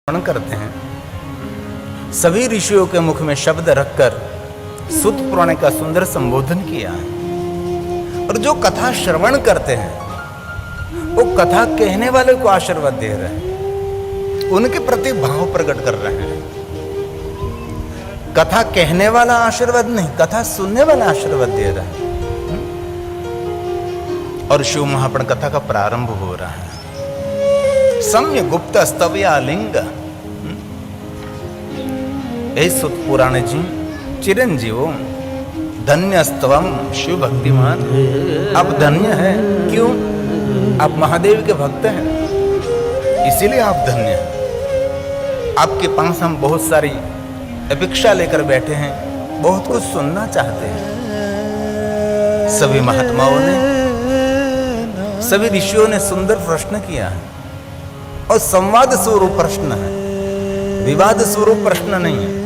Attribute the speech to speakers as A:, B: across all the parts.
A: श्रवण करते हैं। सभी ऋषियों के मुख में शब्द रखकर सुत पुराण का सुंदर संबोधन किया है। और जो कथा श्रवण करते हैं वो कथा कहने वाले को आशीर्वाद दे रहे हैं, उनके प्रति भाव प्रकट कर रहे हैं। कथा कहने वाला आशीर्वाद नहीं, कथा सुनने वाला आशीर्वाद दे रहा है। और शिव महापुराण कथा का प्रारंभ हो रहा है। सम्य गुप्त स्तव्या लिंग। हे सुत पुराण जी, चिरंजीवो धन्य स्तवम शिव भक्तिमान। आप धन्य हैं। क्यों? आप महादेव के भक्त हैं, इसीलिए आप धन्य हैं। आपके पास हम बहुत सारी अपेक्षा लेकर बैठे हैं, बहुत कुछ सुनना चाहते हैं। सभी महात्माओं ने, सभी ऋषियों ने सुंदर प्रश्न किया है और संवाद स्वरूप प्रश्न है, विवाद स्वरूप प्रश्न नहीं है।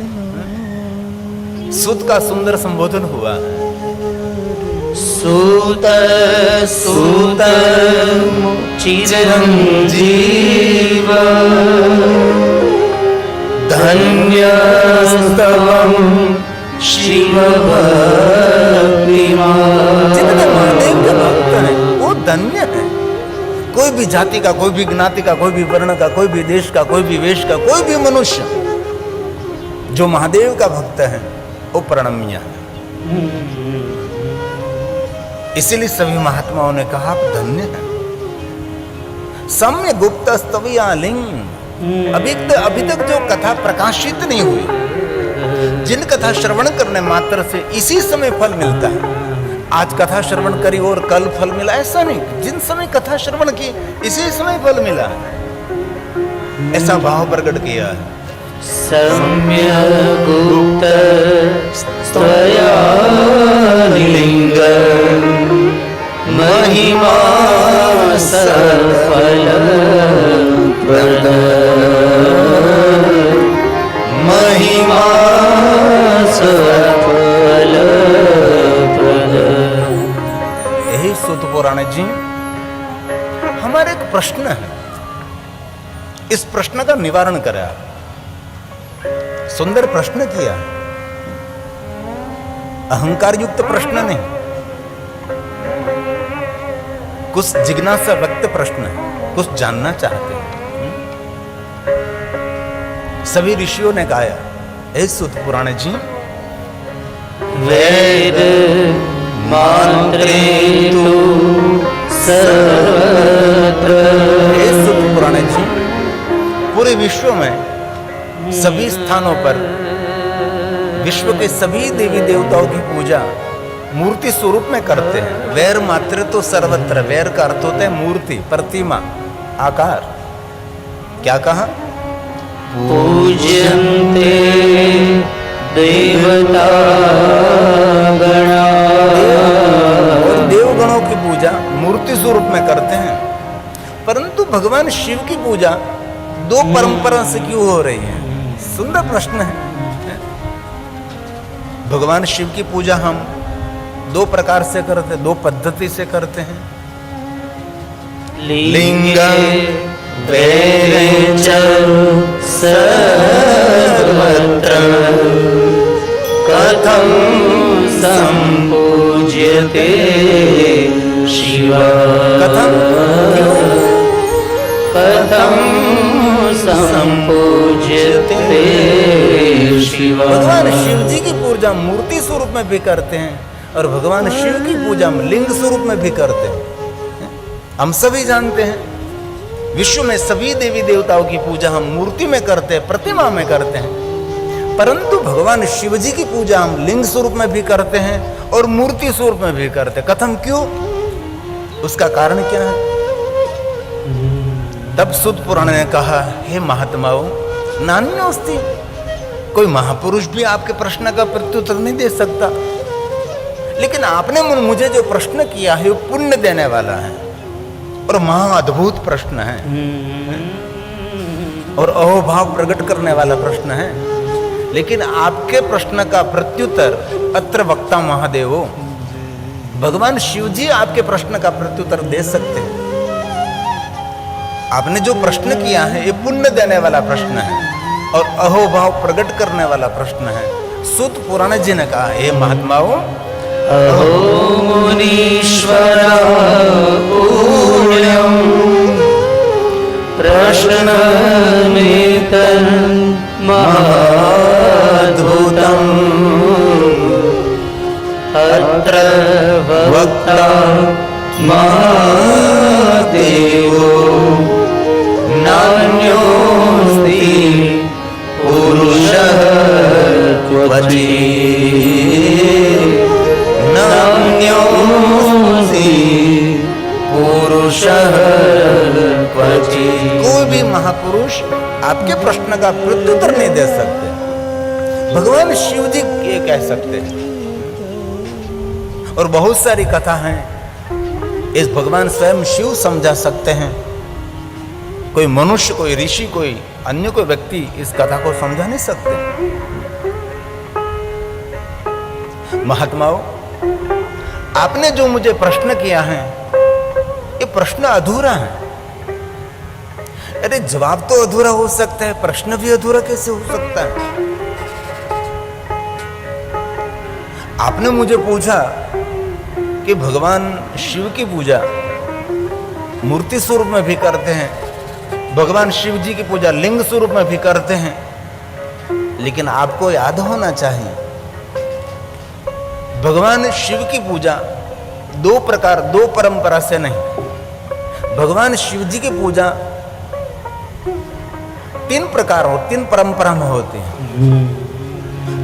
A: सुत का सुंदर संबोधन हुआ है।
B: सूत सूत चिरंजीव धन्यस्तवं शिव भक्तिमान।
A: जितने महादेव के भक्त हैं वो धन्य है। कोई भी जाति का, कोई भी ज्ञाति का, कोई भी वर्ण का, कोई भी देश का, कोई भी वेश का, कोई भी मनुष्य जो महादेव का भक्त है वो प्रणम्य है। इसीलिए सभी महात्माओं ने कहा आप धन्य हैं। सम्य गुप्त स्तव्या लिंग। अभी तक जो कथा प्रकाशित नहीं हुई, जिन कथा श्रवण करने मात्र से इसी समय फल मिलता है। आज कथा श्रवण करी और कल फल मिला, ऐसा नहीं। जिन समय कथा श्रवण की इसी समय फल मिला, ऐसा भाव प्रकट किया है।
B: सम्य गुप्त स्तव्या लिंग महिमा सफल प्रद महिमा सफल प्रद।
A: यही सुत पुराण जी, हमारे एक प्रश्न है, इस प्रश्न का निवारण करें आप। सुंदर प्रश्न किया, अहंकार युक्त प्रश्न नहीं, कुछ जिज्ञासा व्यक्त प्रश्न है, कुछ जानना चाहते हैं। सभी ऋषियों ने गाया, हे सुत पुराण जी,
B: वेद मंत्रे तु सर्वत्र।
A: हे सुत पुराण जी, पूरे विश्व में सभी स्थानों पर विश्व के सभी देवी देवताओं की पूजा मूर्ति स्वरूप में करते हैं। वैर मात्र तो सर्वत्र। वैर का अर्थ होता है मूर्ति, प्रतिमा, आकार। क्या कहा?
B: पूज्यन्ते देवता गणा।
A: और देवगणों की पूजा मूर्ति स्वरूप में करते हैं। परंतु भगवान शिव की पूजा दो परंपरा से क्यों हो रही है? सुंदर प्रश्न है। भगवान शिव की पूजा हम दो प्रकार से करते हैं, दो पद्धति से करते हैं।
B: लिंग वेरे च सर्वत्र कथं संपूज्यते शिव।
A: कथं?
B: कथं संपूज्यते शिव।
A: भगवान शिव जी की पूजा मूर्ति स्वरूप में भी करते हैं और भगवान शिव की पूजा हम लिंग स्वरूप में भी करते हैं। हम सभी जानते हैं विश्व में सभी देवी देवताओं की पूजा हम मूर्ति में करते हैं, प्रतिमा में करते हैं। परंतु भगवान शिव जी की पूजा हम लिंग स्वरूप में भी करते हैं और मूर्ति स्वरूप में भी करते हैं। कथम? क्यों? उसका कारण क्या है? तब सुत पुराण ने कहा, हे महात्माओं, नान्योस्ति। कोई महापुरुष भी आपके प्रश्न का प्रत्युत्तर नहीं दे सकता, लेकिन आपने मुझे जो प्रश्न किया है वो पुण्य देने वाला है और महा अद्भुत प्रश्न है और अहोभाव प्रकट करने वाला प्रश्न है। लेकिन आपके प्रश्न का प्रत्युत्तर अत्र वक्ता महादेवो, भगवान शिव जी आपके प्रश्न का प्रत्युत्तर दे सकते हैं। आपने जो प्रश्न किया है ये पुण्य देने वाला प्रश्न है और अहोभाव प्रकट करने वाला प्रश्न है। सूत पुराण जी ने कहा, हे महात्माओं,
B: अहो मुनीश्वर पुण्यम प्रश्नमेतन्महाद्भुतम् अत्र वक्ता महादेवो नान्योऽस्ति पुरुषः क्वचित् नान्योऽस्ति पुरुषः क्वचित्।
A: कोई भी महापुरुष आपके प्रश्न का प्रत्युत्तर नहीं दे सकते। भगवान शिव जी ये कह सकते हैं। और बहुत सारी कथा हैं, इस भगवान स्वयं शिव समझा सकते हैं। कोई मनुष्य, कोई ऋषि, कोई अन्य कोई व्यक्ति इस कथा को समझा नहीं सकते। महात्माओं, आपने जो मुझे प्रश्न किया है ये प्रश्न अधूरा है। अरे जवाब तो अधूरा हो सकता है, प्रश्न भी अधूरा कैसे हो सकता है? आपने मुझे पूछा कि भगवान शिव की पूजा मूर्ति स्वरूप में भी करते हैं, भगवान शिव जी की पूजा लिंग स्वरूप में भी करते हैं, लेकिन आपको याद होना चाहिए भगवान शिव की पूजा दो परंपरा से नहीं। भगवान शिव जी की पूजा तीन परंपरा में होती है।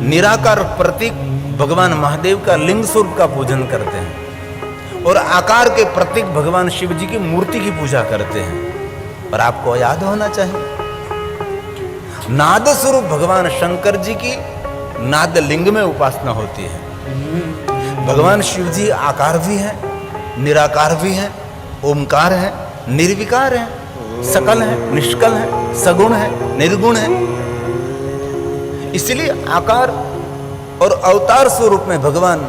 A: निराकार प्रतीक भगवान महादेव का लिंग स्वरूप का पूजन करते हैं और आकार के प्रतीक भगवान शिव जी की मूर्ति की पूजा करते हैं। और आपको याद होना चाहिए नाद स्वरूप भगवान शंकर जी की नाद लिंग में उपासना होती है। भगवान शिव जी आकार भी है, निराकार भी है, ओमकार है, निर्विकार है, सकल है, निष्कल है, सगुण है, निर्गुण है। इसलिए आकार और अवतार स्वरूप में भगवान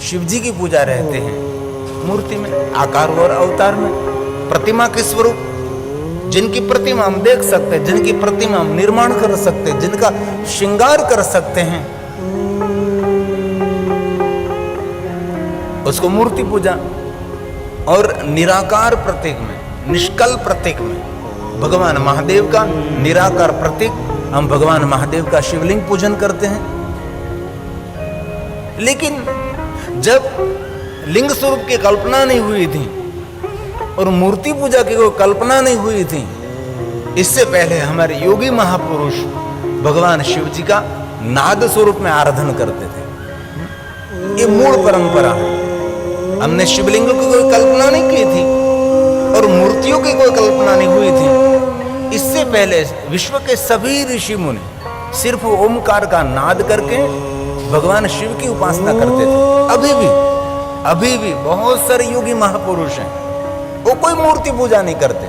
A: शिव जी की पूजा रहते हैं। मूर्ति में, आकार और अवतार में, प्रतिमा के स्वरूप, जिनकी प्रतिमा हम देख सकते हैं, जिनकी प्रतिमा हम निर्माण कर सकते हैं, जिनका श्रृंगार कर सकते हैं, उसको मूर्ति पूजा। और निराकार प्रतीक में, निष्कल प्रतीक में भगवान महादेव का निराकार प्रतीक हम भगवान महादेव का शिवलिंग पूजन करते हैं। लेकिन जब लिंग स्वरूप की कल्पना नहीं हुई थी और मूर्ति पूजा की कोई कल्पना नहीं हुई थी, इससे पहले हमारे योगी महापुरुष भगवान शिव जी का नाद स्वरूप में आराधन करते थे। ये मूल परंपरा है। हमने शिवलिंग की कोई कल्पना नहीं की थी और मूर्तियों की कोई कल्पना नहीं हुई थी। इससे पहले विश्व के सभी ऋषि मुनि सिर्फ ओमकार का नाद करके भगवान शिव की उपासना करते थे। अभी भी बहुत सारे योगी महापुरुष हैं, वो कोई मूर्ति पूजा नहीं करते,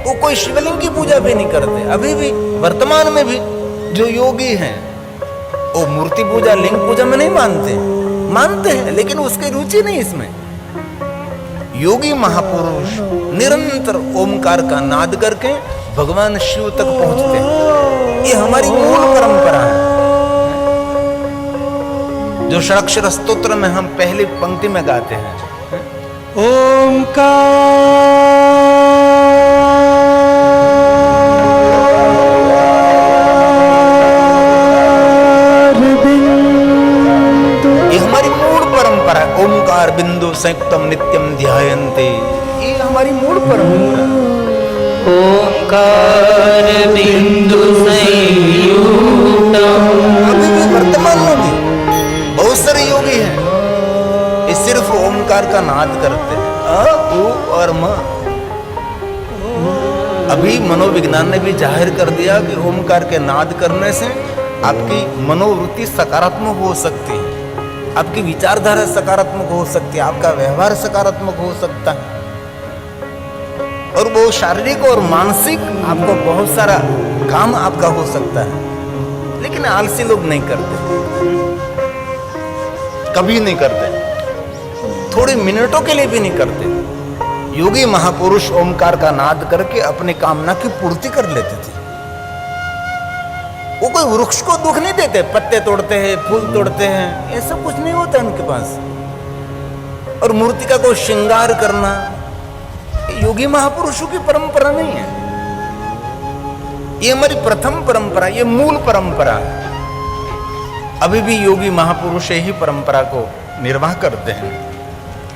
A: वो कोई शिवलिंग की पूजा भी नहीं करते। अभी भी वर्तमान में भी जो योगी हैं वो मूर्ति पूजा, लिंग पूजा में नहीं मानते हैं, लेकिन उसकी रुचि नहीं इसमें। योगी महापुरुष निरंतर ओमकार का नाद करके भगवान शिव तक पहुंचते हैं। ये हमारी मूल परंपरा है, जो षडाक्षर स्तोत्र में हम पहली पंक्ति में गाते हैं। ये हमारी मूल परंपरा है। ओमकार बिंदु संयुक्तम नित्यम ध्यायन्ते, ये हमारी मूल परंपरा।
B: ओंकार बिंदु संयुक्तम।
A: अभी भी वर्तमान में भी बहुत सारे योगी हैं, ये सिर्फ ओमकार का नाद करते हैं, अ, उ और म। अभी मनोविज्ञान ने भी जाहिर कर दिया कि ओमकार के नाद करने से आपकी मनोवृत्ति सकारात्मक हो सकती है, आपकी विचारधारा सकारात्मक हो सकती है, आपका व्यवहार सकारात्मक हो सकता है और वो शारीरिक और मानसिक आपको बहुत सारा काम आपका हो सकता है। लेकिन आलसी लोग नहीं करते, कभी नहीं करते, थोड़े मिनटों के लिए भी नहीं करते। योगी महापुरुष ओमकार का नाद करके अपनी कामना की पूर्ति कर लेते थे। वो कोई वृक्ष को दुख नहीं देते, पत्ते तोड़ते हैं, फूल तोड़ते हैं, ये सब कुछ नहीं होता उनके पास। और मूर्तिका को श्रृंगार करना योगी महापुरुषों की परंपरा नहीं है। ये हमारी प्रथम परंपरा, ये मूल परंपरा है। अभी भी योगी महापुरुष ही परंपरा को निर्वाह करते हैं।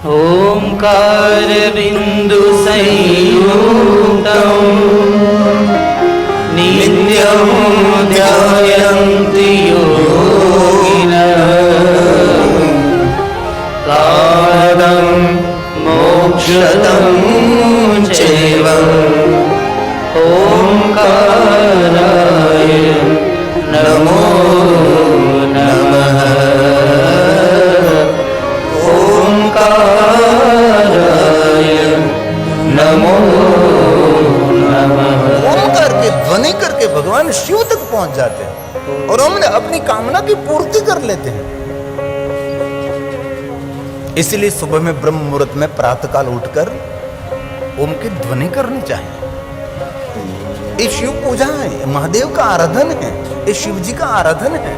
B: ओंकार बिंदु संयुक्तम नित्यं ध्यायन्ति योगिनः कालं मोक्षदं चैव ओंकाराय नमो नमः। ओंकाराय नमो नमः।
A: ओंकार की ध्वनि करके भगवान शिव तक पहुंच जाते हैं और हमने अपनी कामना की पूर्ति कर लेते हैं। इसलिए सुबह में ब्रह्म मुहूर्त में प्रातःकाल उठकर ओम की ध्वनि करनी चाहिए। ये शिव पूजा है, महादेव का आराधन है, ये शिव जी का आराधन है।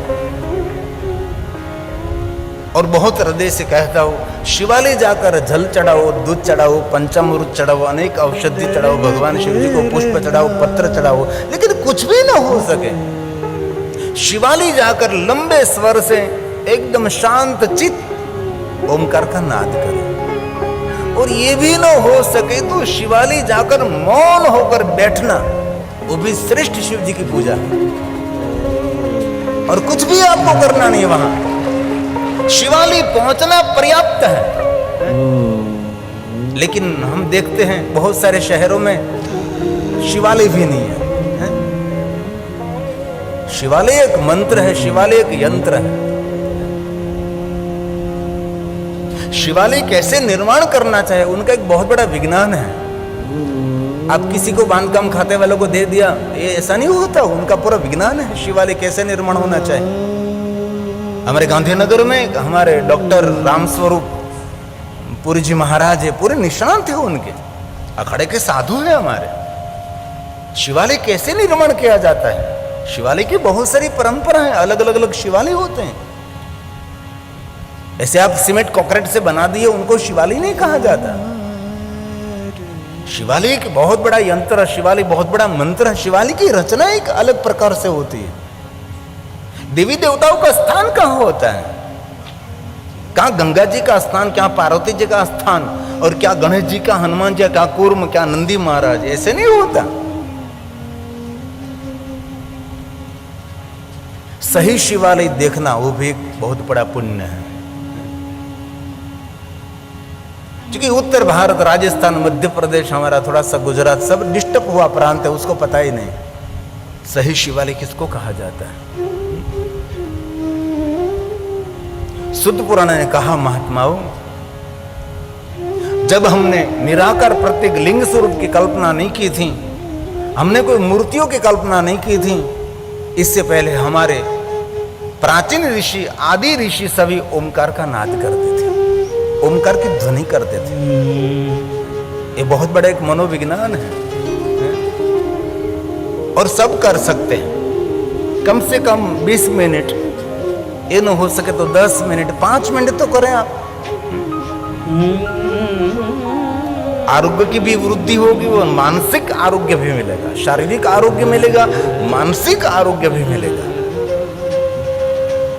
A: और बहुत हृदय से कहता हूं, शिवालय जाकर जल चढ़ाओ, दूध चढ़ाओ, पंचामृत चढ़ाओ, अनेक औषधि चढ़ाओ, भगवान शिव जी को पुष्प चढ़ाओ, पत्र चढ़ाओ, लेकिन कुछ भी ना हो सके। शिवालय जाकर लंबे स्वर से एकदम शांत चित्त ओमकार का नाद करें। और ये भी ना हो सके तो शिवालय जाकर मौन होकर बैठना, वो भी श्रेष्ठ शिव जी की पूजा है। और कुछ भी आपको करना नहीं, वहां शिवालय पहुंचना पर्याप्त है। लेकिन हम देखते हैं बहुत सारे शहरों में शिवालय भी नहीं है। शिवालय एक मंत्र है, शिवालय एक यंत्र है। शिवालय कैसे निर्माण करना चाहिए, उनका एक बहुत बड़ा विज्ञान है। आप किसी को बांधकाम खाते वालों को दे दिया, ये ऐसा नहीं होता। उनका पूरा विज्ञान है शिवालय कैसे निर्माण होना चाहिए। हमारे गांधीनगर में हमारे डॉक्टर रामस्वरूप पुरी जी महाराज है, पूरे निष्णांत है, उनके अखाड़े के साधु है हमारे। शिवालय कैसे निर्माण किया जाता है, शिवालय की बहुत सारी परंपरा है, अलग अलग शिवालय होते हैं। ऐसे आप सीमेंट कंक्रीट से बना दिए, उनको शिवालय नहीं कहा जाता। शिवालय एक बहुत बड़ा यंत्र है, शिवालय बहुत बड़ा मंत्र है। शिवालय की रचना एक अलग प्रकार से होती है। देवी देवताओं का स्थान कहां होता है, कहां गंगा जी का स्थान, क्या पार्वती जी का स्थान, और क्या गणेश जी का, हनुमान जी का, कूर्म, क्या नंदी महाराज, ऐसे नहीं होता। सही शिवालय देखना वो भी एक बहुत बड़ा पुण्य है। क्योंकि उत्तर भारत, राजस्थान, मध्य प्रदेश, हमारा थोड़ा सा गुजरात, सब डिस्टर्ब हुआ प्रांत है, उसको पता ही नहीं सही शिवालय किसको कहा जाता है। शुद्ध पुराण ने कहा, महात्माओं, जब हमने निराकार प्रत्येक लिंग स्वरूप की कल्पना नहीं की थी, हमने कोई मूर्तियों की कल्पना नहीं की थी, इससे पहले हमारे प्राचीन ऋषि, आदि ऋषि सभी ओमकार का नाद करते थे, ओमकार की ध्वनि करते थे। ये बहुत बड़ा एक मनोविज्ञान है और सब कर सकते हैं। कम से कम 20 मिनट, ये न हो सके तो 10 मिनट, 5 मिनट तो करें आप। आरोग्य की भी वृद्धि होगी और मानसिक आरोग्य भी मिलेगा, शारीरिक आरोग्य मिलेगा, मानसिक आरोग्य भी मिलेगा।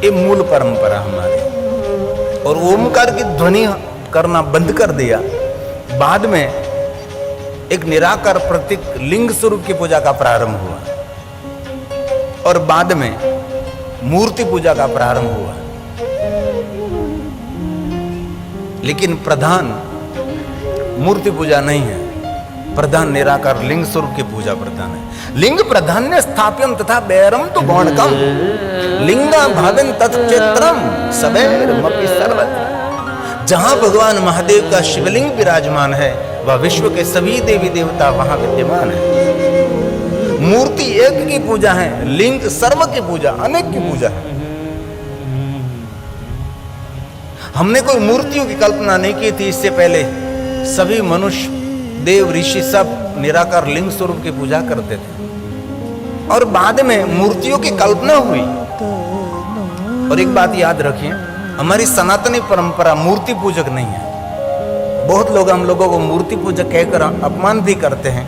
A: ये मूल परंपरा हमारी। और ओमकार की ध्वनि करना बंद कर दिया, बाद में एक निराकार प्रतीक लिंग स्वरूप की पूजा का प्रारंभ हुआ और बाद में मूर्ति पूजा का प्रारंभ हुआ। लेकिन प्रधान मूर्ति पूजा नहीं है, प्रधान निराकार लिंग स्वरूप की पूजा प्रधान है। लिंग प्राधान्य स्थाप्यम तथा बैरम तो गौणकम लिंगा भावन तत्क्षेत्रम सबैरमपि सर्वत्र। जहां भगवान महादेव का शिवलिंग विराजमान है, वह विश्व के सभी देवी देवता वहां विद्यमान है। मूर्ति एक की पूजा है, लिंग सर्व की पूजा, अनेक की पूजा है। हमने कोई मूर्तियों की कल्पना नहीं की थी, इससे पहले सभी मनुष्य देव ऋषि सब निराकार लिंग स्वरूप की पूजा करते थे और बाद में मूर्तियों की कल्पना हुई। और एक बात याद रखिए, हमारी सनातनी परंपरा मूर्ति पूजक नहीं है। बहुत लोग हम लोगों को मूर्ति पूजक कहकर अपमान भी करते हैं।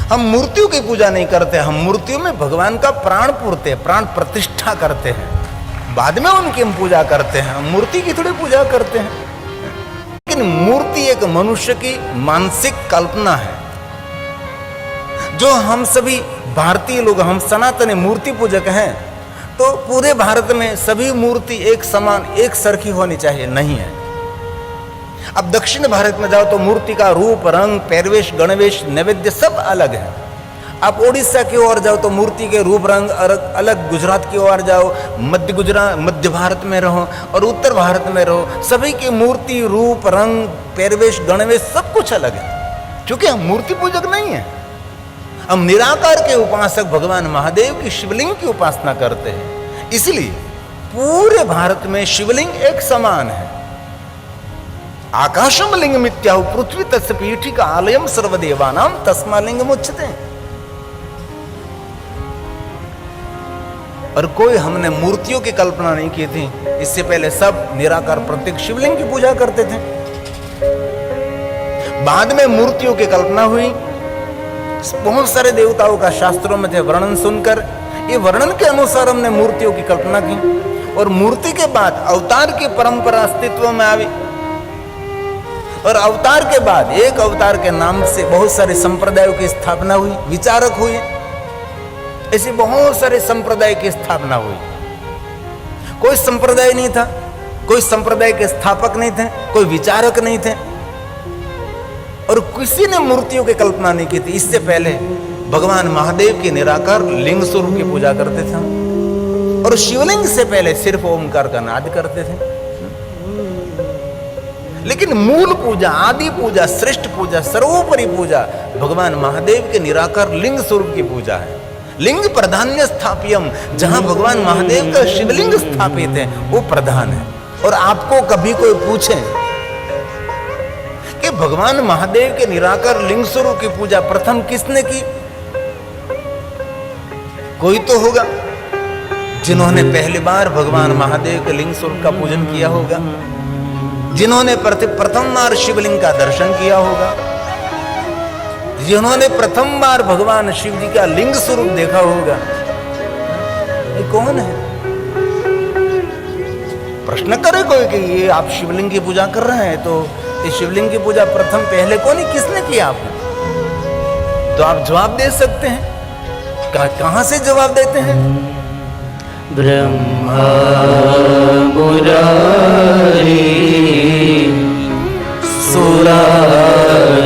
A: हम मूर्तियों की पूजा नहीं करते, हम मूर्तियों में भगवान का प्राण पूरते हैं, प्राण प्रतिष्ठा करते हैं, बाद में उनकी हम पूजा करते हैं। हम मूर्ति की थोड़ी पूजा करते हैं। लेकिन मूर्ति एक मनुष्य की मानसिक कल्पना है। जो हम सभी भारतीय लोग, हम सनातनी मूर्ति पूजक हैं, तो पूरे भारत में सभी मूर्ति एक समान एक सरखी होनी चाहिए, नहीं है। अब दक्षिण भारत में जाओ तो मूर्ति का रूप, रंग, पैरवेश, गणवेश, नैवेद्य सब अलग है। आप उड़ीसा की ओर जाओ तो मूर्ति के रूप रंग अलग, गुजरात की ओर जाओ, मध्य भारत में रहो और उत्तर भारत में रहो, सभी की मूर्ति, रूप, रंग, पैरवेश, गणवेश सब कुछ अलग है। क्योंकि हम मूर्ति पूजक नहीं है, हम निराकार के उपासक भगवान महादेव की शिवलिंग की उपासना करते हैं। इसलिए पूरे भारत में शिवलिंग एक समान है। आकाशम लिंग मित्याहु पृथ्वी तस्य पीठिका आलयम सर्वदेवानाम तस्मालिंग मुच्यते। और कोई हमने मूर्तियों की कल्पना नहीं की थी। इससे पहले सब निराकार प्रत्येक शिवलिंग की पूजा करते थे। बाद में मूर्तियों की कल्पना हुई। बहुत सारे देवताओं का शास्त्रों में थे वर्णन सुनकर, ये वर्णन के अनुसार हमने मूर्तियों की कल्पना की। और मूर्ति के बाद अवतार की परंपरा अस्तित्व में आई। और अवतार के बाद एक अवतार के नाम से बहुत सारे संप्रदायों की स्थापना हुई, विचारक हुए। ऐसे बहुत सारे संप्रदाय की स्थापना हुई। कोई संप्रदाय नहीं था, कोई संप्रदाय के स्थापक नहीं थे, कोई विचारक नहीं थे और किसी ने मूर्तियों की कल्पना नहीं की थी। इससे पहले भगवान महादेव के निराकार लिंग स्वरूप की पूजा करते थे और शिवलिंग से पहले सिर्फ ओमकार का नाद करते थे। लेकिन मूल पूजा, आदि पूजा, श्रेष्ठ पूजा, सर्वोपरि पूजा भगवान महादेव के निराकार लिंग स्वरूप की पूजा है। लिंग प्रधान्य स्थापियम, जहां भगवान महादेव का शिवलिंग स्थापित है वो प्रधान है। और आपको कभी कोई पूछे कि भगवान महादेव के निराकार लिंग स्वरूप की पूजा प्रथम किसने की, कोई तो होगा जिन्होंने पहली बार भगवान महादेव के लिंग स्वरूप का पूजन किया होगा, जिन्होंने प्रथम बार शिवलिंग का दर्शन किया होगा, जिन्होंने प्रथम बार भगवान शिव जी का लिंग स्वरूप देखा होगा। ये कौन है? प्रश्न करे कोई कि ये आप शिवलिंग की पूजा कर रहे हैं, तो ये शिवलिंग की पूजा प्रथम पहले कौन, किसने किया आपने? तो आप जवाब दे सकते हैं। कहां से जवाब देते हैं?
B: ब्रह्मा मुरारी सुरार्चित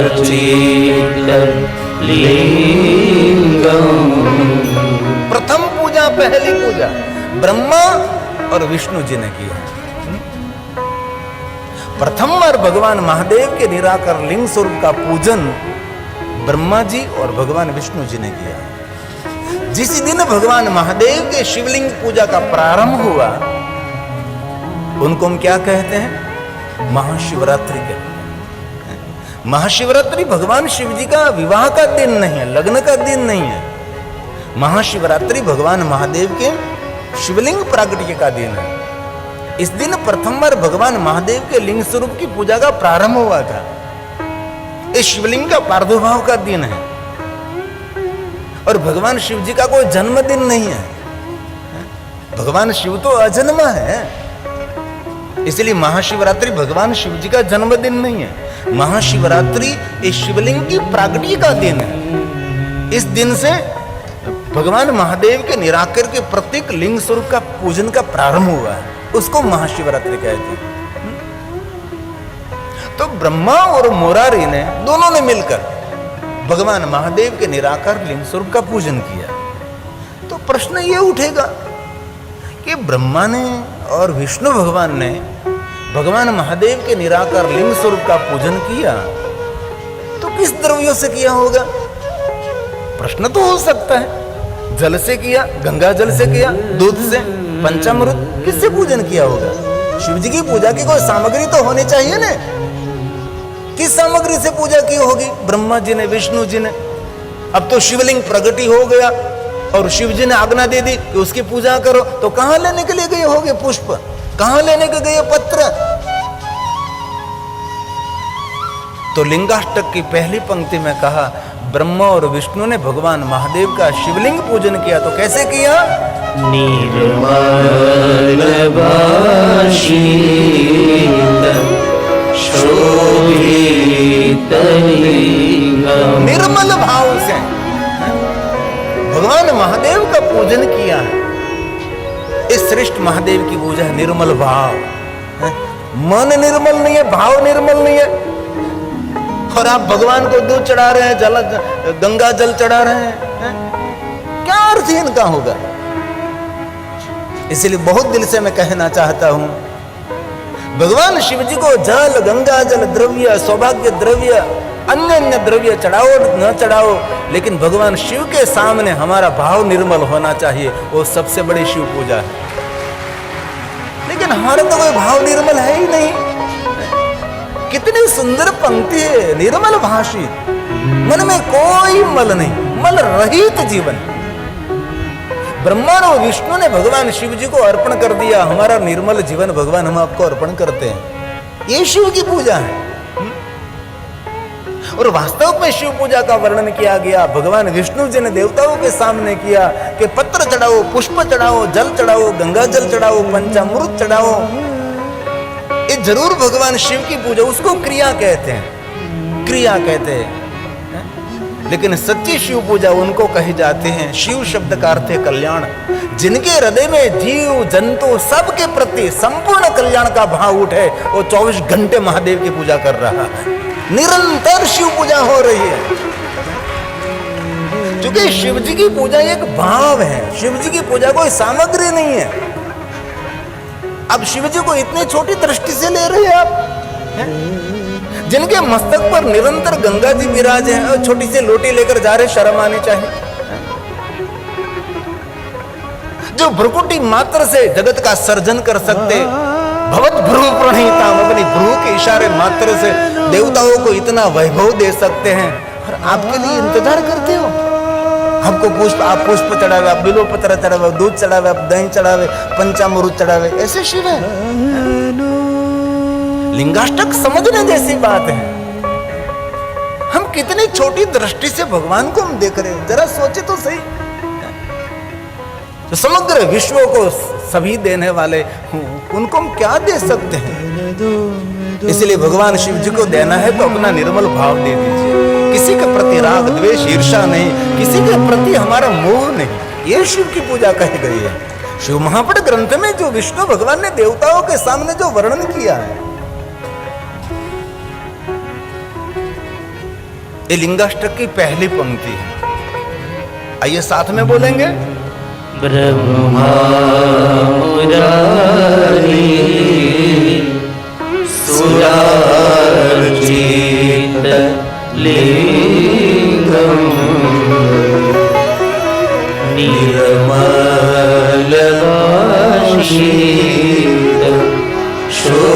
B: लिंगम।
A: प्रथम पूजा, पहली पूजा ब्रह्मा और विष्णु जी ने की है। प्रथम बार भगवान महादेव के निराकार लिंग स्वरूप का पूजन ब्रह्मा जी और भगवान विष्णु जी ने किया। जिस दिन भगवान महादेव के शिवलिंग पूजा का प्रारंभ हुआ उनको हम क्या कहते हैं? महाशिवरात्रि कहते हैं। महाशिवरात्रि भगवान शिव जी का विवाह का दिन नहीं है, लग्न का दिन नहीं है। महाशिवरात्रि भगवान महादेव के शिवलिंग प्रागट्य का दिन है। इस दिन प्रथम बार भगवान महादेव के लिंग स्वरूप की पूजा का प्रारंभ हुआ था। इस शिवलिंग का प्रादुर्भाव का दिन है और भगवान शिव जी का कोई जन्मदिन नहीं है। भगवान शिव तो अजन्मा है, इसलिए महाशिवरात्रि भगवान शिव जी का जन्मदिन नहीं है। महाशिवरात्रि इस शिवलिंग की प्रागट्य का दिन है। इस दिन से भगवान महादेव के निराकार के प्रत्येक लिंग स्वरूप का पूजन का प्रारंभ हुआ है, उसको महाशिवरात्रि कहते हैं। तो ब्रह्मा और मुरारी ने दोनों ने मिलकर भगवान महादेव के निराकार लिंग स्वरूप का पूजन किया। तो प्रश्न ये उठेगा कि ब्रह्मा ने और विष्णु भगवान ने भगवान महादेव के निराकार लिंग स्वरूप का पूजन किया तो किस द्रव्यों से किया होगा? प्रश्न तो हो सकता है, जल से किया, गंगा जल से किया, दूध से, पंचामृत, किससे पूजन किया होगा? शिव जी की पूजा की कोई सामग्री तो होनी चाहिए ना। किस सामग्री से पूजा की होगी? ब्रह्मा जी ने, विष्णु जी ने। अब तो शिवलिंग प्रगति हो गया और शिव जी ने आज्ञा दे दी कि उसकी पूजा करो, तो कहां लेने के लिए गए होगे पुष्प? कहां लेने के गए पत्र? तो लिंगाष्टक की पहली पंक्ति में कहा ब्रह्मा और विष्णु ने भगवान महादेव का शिवलिंग पूजन किया। तो कैसे किया?
B: निर्मल शोभित लिंगम।
A: निर्मल भाव से भगवान महादेव का पूजन किया है। इस श्रेष्ठ महादेव की पूजा है निर्मल भाव। मन निर्मल नहीं है, भाव निर्मल नहीं है, और आप भगवान को दूध चढ़ा रहे हैं, जल गंगा जल चढ़ा रहे हैं, क्या अर्थ इनका होगा? इसलिए बहुत दिल से मैं कहना चाहता हूं, भगवान शिव जी को जल, गंगा जल, द्रव्य, सौभाग्य द्रव्य, अन्य अन्य द्रव्य चढ़ाओ न चढ़ाओ, लेकिन भगवान शिव के सामने हमारा भाव निर्मल होना चाहिए। वो सबसे बड़ी शिव पूजा है। लेकिन हमारा तो कोई भाव निर्मल है ही नहीं। कितनी सुंदर पंक्ति है, निर्मल भाषी, मन में कोई मल नहीं, मल रहित जीवन। ब्रह्मा और विष्णु ने भगवान शिव जी को अर्पण कर दिया। हमारा निर्मल जीवन भगवान हम आपको अर्पण करते हैं। ये शिव की पूजा है। और वास्तव में शिव पूजा का वर्णन किया गया भगवान विष्णु जी ने देवताओं के सामने किया कि पत्र चढ़ाओ, पुष्प चढ़ाओ, जल चढ़ाओ, गंगा जल चढ़ाओ, पंचामृत चढ़ाओ। ये जरूर भगवान शिव की पूजा, उसको क्रिया कहते हैं, क्रिया कहते हैं। लेकिन सच्ची शिव पूजा उनको कही जाते हैं। शिव शब्द का अर्थ है कल्याण। जिनके हृदय में जीव जंतु सबके प्रति संपूर्ण कल्याण का भाव उठे, वो 24 घंटे महादेव की पूजा कर रहा है। निरंतर शिव पूजा हो रही है, क्योंकि शिव जी की पूजा एक भाव है। शिव जी की पूजा कोई सामग्री नहीं है। अब शिव जी को इतनी छोटी दृष्टि से ले रहे हैं आप, जिनके मस्तक पर निरंतर गंगा जी विराज है और छोटी सी लोटी लेकर जा रहे, शर्म आनी चाहिए। जो भ्रुकुटी मात्र से जगत का सर्जन कर सकते, भवत भ्रू प्रणीता, अपनी भ्रू के इशारे मात्र से देवताओं को इतना वैभव दे सकते हैं, और आपके लिए इंतजार करते हो। आपको पुष्प, आप पुष्प चढ़ावे, आप बिल्व पत्र चढ़ावे, दूध चढ़ावे, आप दही चढ़ावे, पंचामृत चढ़ावे, ऐसे शिव है। लिंगाष्टक समझने जैसी बात है। हम कितनी छोटी दृष्टि से भगवान को हम देख रहे हैं, जरा सोचे तो सही। तो समग्र विश्व को सभी देने वाले उनको हम क्या दे सकते हैं? इसलिए भगवान शिव जी को देना है तो अपना निर्मल भाव दे दीजिए। किसी के प्रति राग द्वेष ईर्षा नहीं, किसी के प्रति हमारा मोह नहीं। ये शिव की पूजा कही गई है। शिव महापट ग्रंथ में जो विष्णु भगवान ने देवताओं के सामने जो वर्णन किया है, ये लिंगाष्टक की पहली पंक्ति है। आइए साथ में बोलेंगे।
B: ब्रह्मा मुरारी सुरार्चित लिंगम निर्मल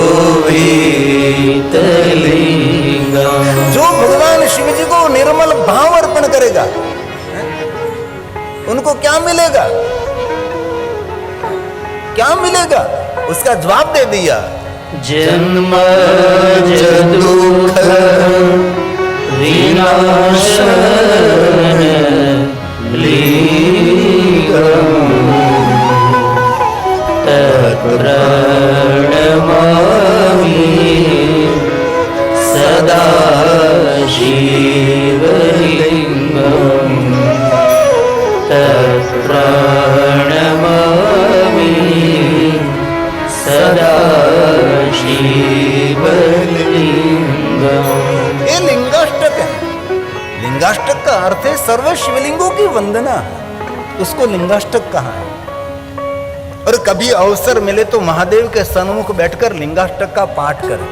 B: शोभित लिंगम।
A: जो भगवान शिव जी को निर्मल भाव अर्पण करेगा, उनको क्या मिलेगा? क्या मिलेगा? उसका जवाब दे दिया।
B: जन्म दुख विनाशन लिंगम तत्प्रणमामि सदा शिवलिंगम तत्प्रणमामि सदा शिवलिंगम।
A: ये लिंगाष्टक है। लिंगाष्टक का अर्थ है सर्व शिवलिंगों की वंदना। उसको लिंगाष्टक कहा है। और कभी अवसर मिले तो महादेव के सन्मुख बैठकर लिंगाष्टक का पाठ करें।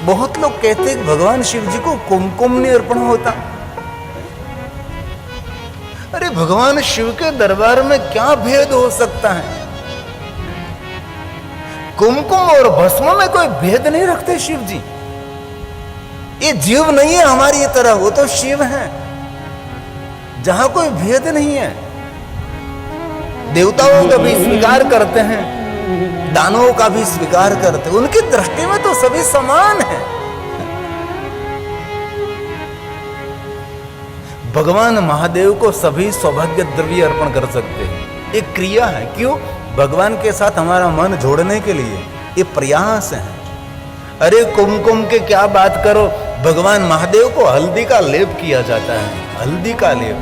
A: बहुत लोग कहते हैं भगवान शिव जी को कुमकुम नहीं अर्पण होता। अरे भगवान शिव के दरबार में क्या भेद हो सकता है? कुमकुम और भस्म में कोई भेद नहीं रखते शिव जी। ये जीव नहीं है हमारी तरह, वो तो शिव है, जहां कोई भेद नहीं है। देवताओं का भी स्वीकार करते हैं, दानवों का भी स्वीकार करते हैं, उनकी दृष्टि में तो सभी समान है। भगवान महादेव को सभी सौभाग्य द्रव्य अर्पण कर सकते हैं। एक क्रिया है, क्यों? भगवान के साथ हमारा मन जोड़ने के लिए ये प्रयास है। अरे कुमकुम के क्या बात करो, भगवान महादेव को हल्दी का लेप किया जाता है। हल्दी का लेप,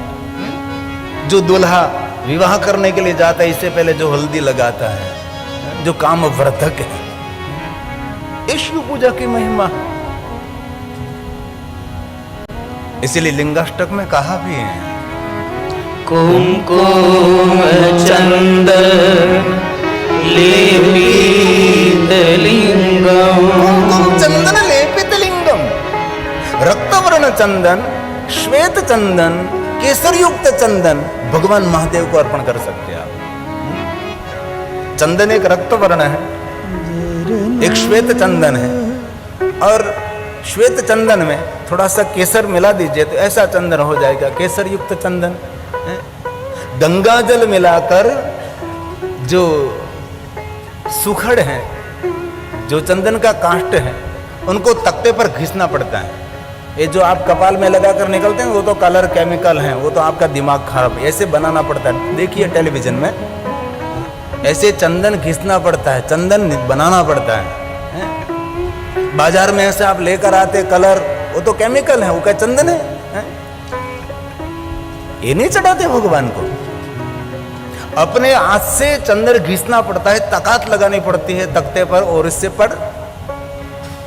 A: जो दूल्हा विवाह करने के लिए जाता है इससे पहले जो हल्दी लगाता है, जो काम वर्धक है, ये शिव पूजा की महिमा। इसीलिए लिंगाष्टक में कहा भी है,
B: कुमकुम चंदन लेपित लिंगम,
A: कुमकुम चंदन लेपित लिंगम, रक्तवर्ण चंदन, श्वेत चंदन, केसर युक्त चंदन भगवान महादेव को अर्पण कर सकते हैं आप। चंदन एक रक्तवर्ण है, एक श्वेत चंदन है, और श्वेत चंदन में थोड़ा सा केसर मिला दीजिए तो ऐसा चंदन हो जाएगा, केसर युक्त चंदन। गंगा जल मिलाकर जो सुखड़ है, जो चंदन का काष्ठ है, उनको तख्ते पर घिसना पड़ता है। ये जो आप कपाल में लगाकर निकलते हैं वो तो कलर केमिकल हैं, वो तो आपका दिमाग खराब है, ऐसे बनाना पड़ता है। देखिए टेलीविजन में ऐसे चंदन घिसना पड़ता है, चंदन बनाना पड़ता है। बाजार में ऐसे आप लेकर आते कलर, वो तो केमिकल है, वो क्या चंदन है? ये नहीं चढ़ाते भगवान को। अपने हाथ से चंदन घिसना पड़ता है, तकात लगानी पड़ती है तख्ते पर, और इससे पर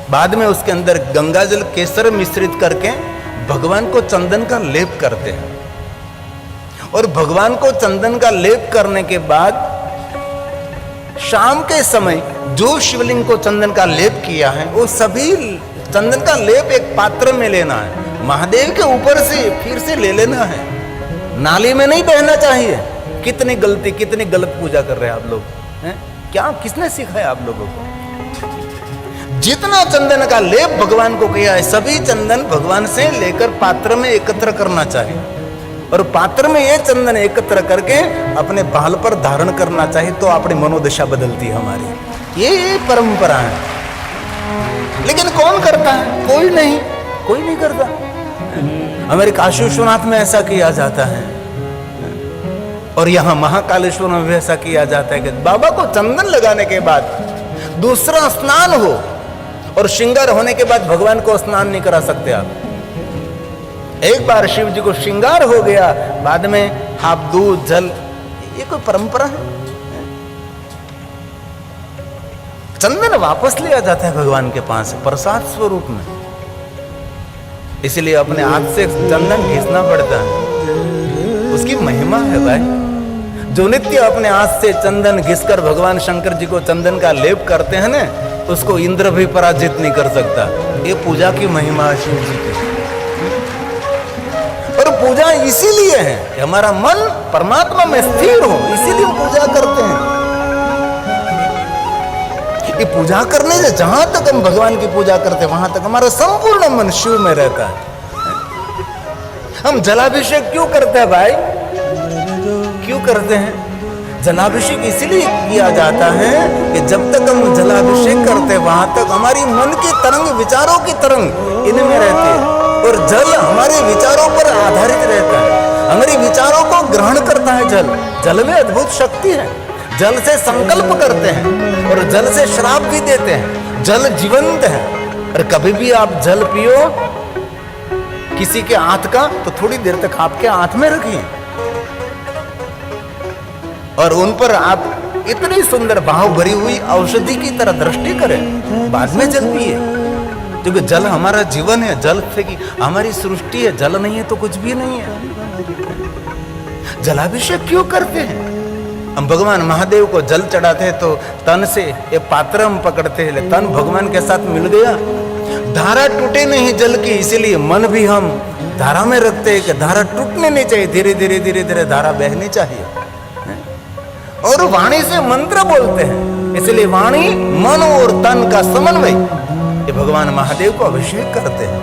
A: बाद में उसके अंदर गंगा जल केसर मिश्रित करके भगवान को चंदन का लेप करते हैं। और भगवान को चंदन का लेप करने के बाद शाम के समय जो शिवलिंग को चंदन का लेप किया है वो सभी चंदन का लेप एक पात्र में लेना है, महादेव के ऊपर से फिर से ले लेना है, नाली में नहीं बहना चाहिए। कितनी गलती, कितनी गलत पूजा कर रहे हैं आप लोग हैं? क्या किसने सिखाया आप लोगों को? जितना चंदन का लेप भगवान को किया है सभी चंदन भगवान से लेकर पात्र में एकत्र करना चाहिए, और पात्र में ये चंदन एकत्र करके अपने बाल पर धारण करना चाहिए, तो अपनी मनोदशा बदलती है हमारी। ये परंपरा है, लेकिन कौन करता है? कोई नहीं करता। हमारे काशी विश्वनाथ में ऐसा किया जाता है, और यहाँ महाकालेश्वर में भी ऐसा किया जाता है कि बाबा को चंदन लगाने के बाद दूसरा स्नान हो, और श्रृंगार होने के बाद भगवान को स्नान नहीं करा सकते आप। एक बार शिव जी को श्रृंगार हो गया, बाद में हाथ दूध जल, ये कोई परंपरा है? चंदन वापस लिया जाता है भगवान के पास प्रसाद स्वरूप में, इसलिए अपने हाथ से चंदन घिसना पड़ता है। उसकी महिमा है भाई। जो नित्य अपने हाथ से चंदन घिसकर भगवान शंकर जी को चंदन का लेप करते हैं ना, उसको इंद्र भी पराजित नहीं कर सकता। ये पूजा की महिमा है शिव जी की। और पूजा इसीलिए है कि हमारा मन परमात्मा में स्थिर हो, इसीलिए हम पूजा करते हैं। ये पूजा करने से जहां तक हम भगवान की पूजा करते हैं वहां तक हमारा संपूर्ण मन शिव में रहता है। हम जलाभिषेक क्यों करते हैं भाई? क्यों करते हैं? जलाभिषेक इसलिए किया जाता है कि जब तक हम जलाभिषेक करते हैं वहां तक हमारी मन की तरंग, विचारों की तरंग इनमें रहती है, और जल हमारे विचारों पर आधारित रहता है, हमारे विचारों को ग्रहण करता है। जल में अद्भुत शक्ति है। जल से संकल्प करते हैं और जल से श्राप भी देते हैं। जल जीवंत है, और कभी भी आप जल पियो किसी के हाथ का तो थोड़ी देर तक आपके हाथ में रखिए, और उन पर आप इतनी सुंदर भाव भरी हुई औषधि की तरह दृष्टि करें, बाद में जल पिए, क्योंकि जल हमारा जीवन है। जल से की हमारी सृष्टि है, जल नहीं है तो कुछ भी नहीं है। जलाभिषेक क्यों करते हैं? हम भगवान महादेव को जल चढ़ाते हैं तो तन से ये पात्र हम पकड़ते हैं, तन भगवान के साथ मिल गया, धारा टूटे नहीं जल की, इसीलिए मन भी हम धारा में रखते हैं कि धारा टूटने नहीं चाहिए, धीरे धीरे धीरे धीरे धारा बहनी चाहिए। और वाणी से मंत्र बोलते हैं, इसलिए वाणी मन और तन का समन्वय, ये भगवान महादेव को अभिषेक करते हैं।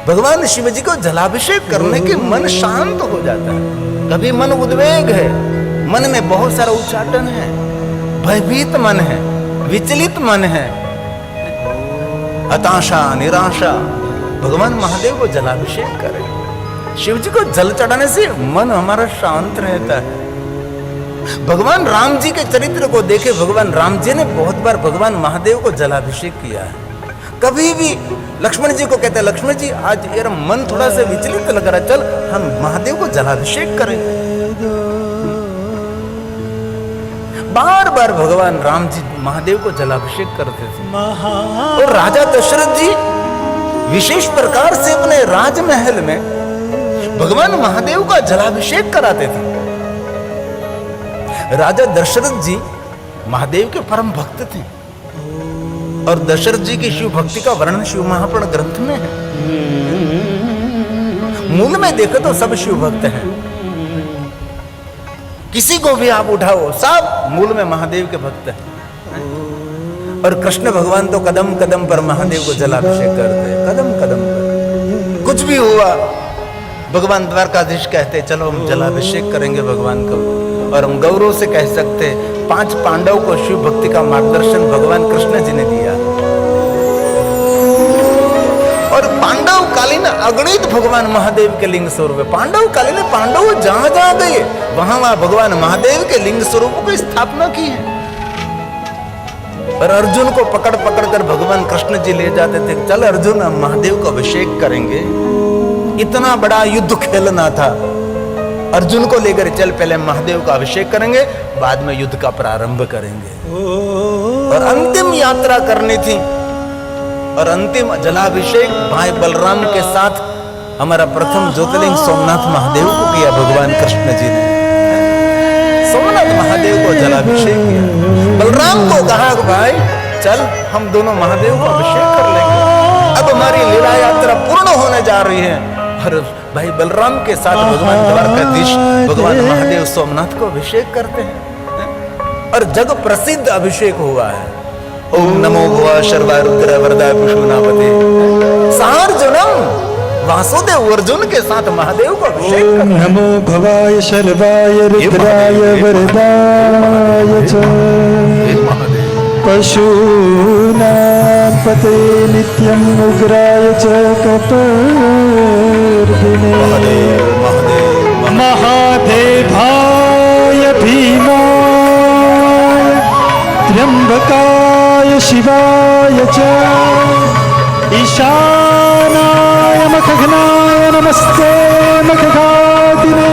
A: भगवान शिव जी को जलाभिषेक करने के मन शांत हो जाता है। कभी मन उद्वेग है, मन में बहुत सारा उच्चाटन है, भयभीत मन है, विचलित मन है, हताशा निराशा, भगवान महादेव को जलाभिषेक करें। शिव जी को जल चढ़ाने से मन हमारा शांत रहता है। भगवान राम जी के चरित्र को देखे, भगवान राम जी ने बहुत बार भगवान महादेव को जलाभिषेक किया है। कभी भी लक्ष्मण जी को कहते हैं, लक्ष्मण जी आज यार मन थोड़ा सा विचलित लग रहा है, चल हम महादेव को जलाभिषेक करें। बार बार भगवान राम जी महादेव को जलाभिषेक करते थे। और राजा दशरथ जी विशेष प्रकार से अपने राजमहल में भगवान महादेव का जलाभिषेक कराते थे। राजा दशरथ जी महादेव के परम भक्त थे और दशरथ जी की शिव भक्ति का वर्णन शिव महापुराण ग्रंथ में है। मूल में देखो तो सब शिव भक्त हैं, किसी को भी आप उठाओ सब मूल में महादेव के भक्त हैं। और कृष्ण भगवान तो कदम कदम पर महादेव को जलाभिषेक करते हैं, कदम कदम पर। कुछ भी हुआ भगवान द्वारकाधीश कहते चलो हम जलाभिषेक करेंगे भगवान को। और हम गौरव से कह सकते 5 पांडव को शिव भक्ति का मार्गदर्शन भगवान कृष्ण जी ने दिया। और पांडव कालीन अगणित भगवान महादेव के लिंग स्वरूप है। पांडव कालीन पांडव जहां जहां गए वहां वहां भगवान महादेव के लिंग स्वरूपों की स्थापना की है। और अर्जुन को पकड़ पकड़ कर भगवान कृष्ण जी ले जाते थे, चल अर्जुन हम महादेव को अभिषेक करेंगे। इतना बड़ा युद्ध खेलना था, अर्जुन को लेकर चल पहले महादेव का अभिषेक करेंगे, बाद में युद्ध का प्रारंभ करेंगे। और अंतिम यात्रा करनी थी और अंतिम जलाभिषेक भाई बलराम के साथ हमारा प्रथम ज्योतिर्लिंग सोमनाथ महादेव को किया भगवान कृष्ण जी ने। सोमनाथ महादेव को जलाभिषेक किया। बलराम को कहा भाई चल हम दोनों महादेव को अभिषेक कर लेंगे, अब हमारी लीला यात्रा पूर्ण होने जा रही है। और भाई बलराम के साथ भगवान द्वारकाधीश भगवान महादेव सोमनाथ को अभिषेक करते हैं और जग प्रसिद्ध अभिषेक हुआ है। ओम नमो भुवा शर्वा रुद्र वरदाय पुष्पनापते सार्जुनम वासुदेव अर्जुन के साथ महादेव को अभिषेक करते हैं।
C: नमो भवाय शर्वाय रुद्राय वरदाय च पशूनां पते नित्यं उग्राय च कपर्दिने महादेवाय भीमाय त्र्यंबकाय शिवाय च ईशानाय मखगनाय नमस्ते मखगादिने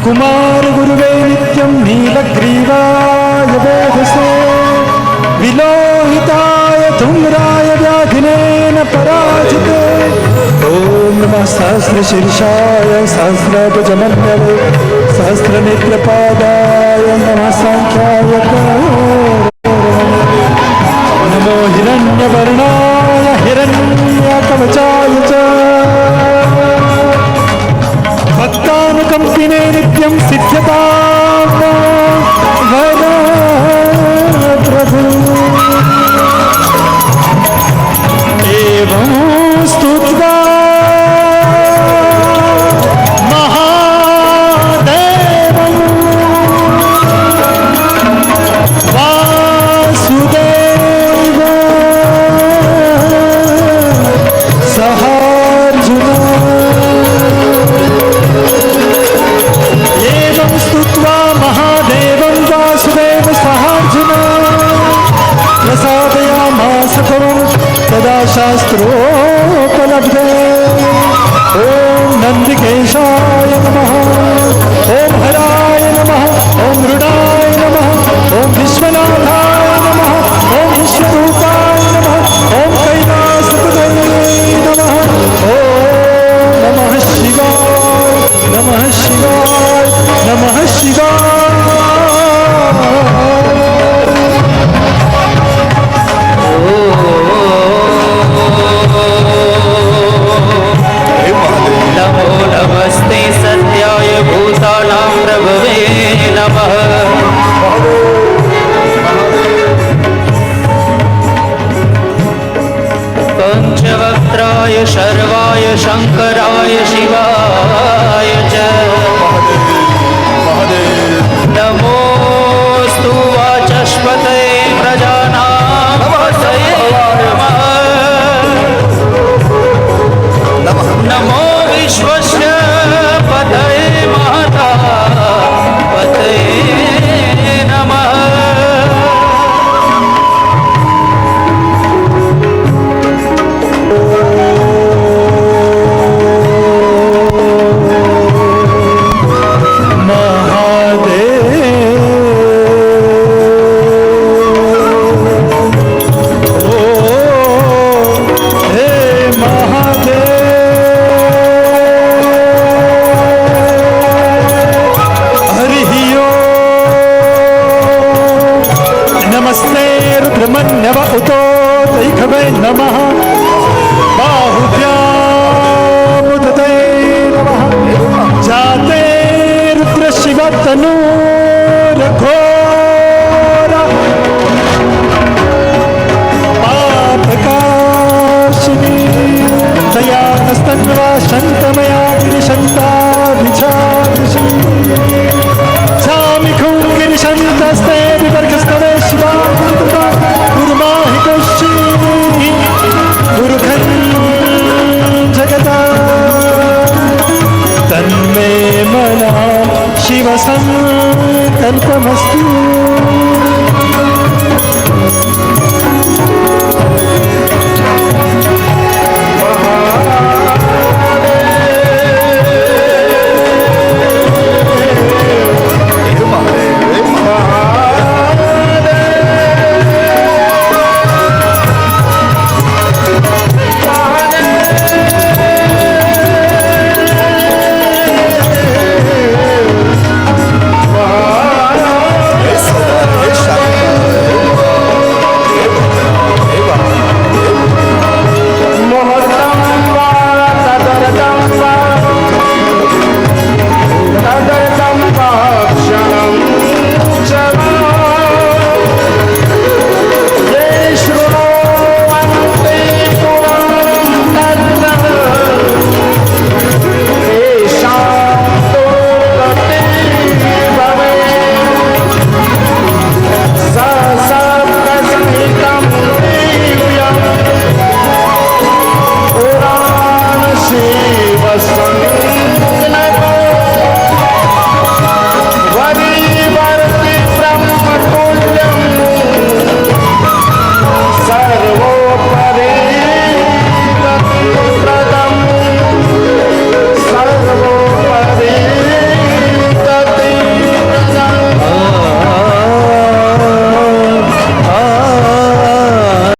C: कुमार गुरुवे नित्यं नीलग्रीवाय वेधसे विलोहिताय धूम्राय व्याघ्नेन पराजिते ओम नमः सहस्रशीर्षाय सहस्रभुजमन्यवे सहस्रनेत्रपादाय नमः सांख्याय नमो हिरण्यवर्णाय हिरण्यकवचाय च भक्तानुकम्पिने नित्यं सिद्ध्यतां वर प्रभु एवं स्तुत्वा महादेवं वासुदेव सहार्जुन एवं स्तुत्वा महादेवं वासुदेव सहार्जुन प्रसादयामास खलु तदा शास्त्रोपलब्धे ओम नंदिकेशाय नमः ओम हराय नमः ओम मृडाय नमः ओम विश्वनाथाय नमः ओम विश्वरूपाय नमः ओम कैलासपतये नमः ओम नमः शिवाय नमः शिवाय नमः शिवाय
B: नमो नमस्ते सत्याय भूतानां प्रभवे नमः शङ्कराय शिवाय च नमोऽस्तु वाचस्पतये प्रजानां पतये नमः नमो विश्वस्य पतये माता पतये नमः
C: नमस्ते रुद्रमन्यव उतो दैखवे नमः बाहुभ्यामुदते नमः जाते रुद्रशिवतनु रघोर पापकाशिनी दयानस्तन्वा शन्तमया गिरिशन्ताभिचारिषी सामिखुं गिरिशन्तस्ते विवर्गस्तवे शिवा गुरुमाहि कौशी गुरुखं जगता तन्मे मना शिवसङ्कल्पमस्तु